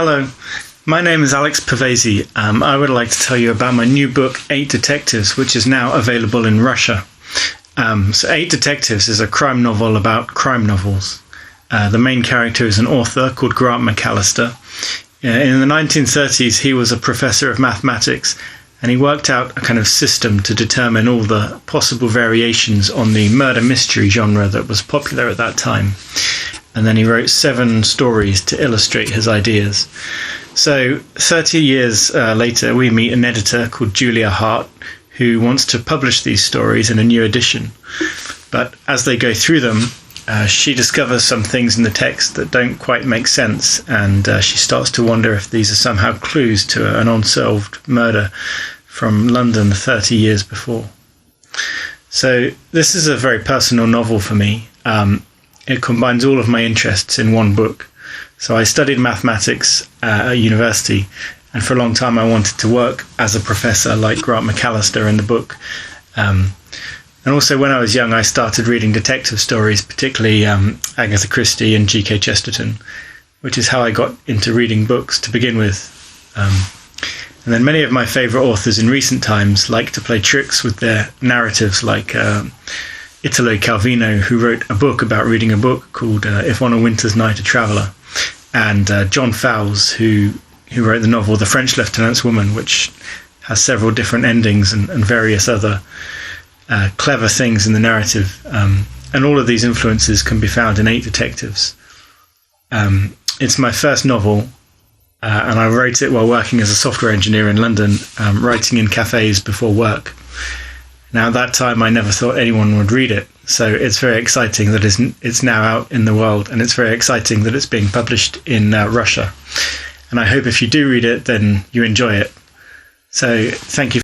Hello, my name is Alex Pavezi. I would like to tell you about my new book, 8 Detectives, which is now available in Russia. So 8 Detectives is a crime novel about crime novels. The main character is an author called Grant Macallister. In the 1930s, he was a professor of mathematics, and he worked out a kind of system to determine all the possible variations on the murder mystery genre that was popular at that time. And then he wrote 7 stories to illustrate his ideas. So 30 years later, we meet an editor called Julia Harт, who wants to publish these stories in a new edition. But as they go through them, she discovers some things in the text that don't quite make sense, and she starts to wonder if these are somehow clues to an unsolved murder from London 30 years before. So this is a very personal novel for me. It combines all of my interests in one book. So I studied mathematics at university, and for a long time I wanted to work as a professor like Grant Macallister in the book. And also when I was young, I started reading detective stories, particularly Agatha Christie and G.K. Chesterton, which is how I got into reading books to begin with. And then many of my favourite authors in recent times like to play tricks with their narratives, like Italo Calvino, who wrote a book about reading a book called If on a Winter's Night a Traveller, and John Fowles, who wrote the novel The French Lieutenant's Woman, which has several different endings and various other clever things in the narrative. And all of these influences can be found in 8 Detectives. It's my first novel, and I wrote it while working as a software engineer in London, writing in cafes before work. Now, at that time, I never thought anyone would read it, so it's very exciting that it's now out in the world, and it's very exciting that it's being published in Russia. And I hope if you do read it, then you enjoy it. So, thank you.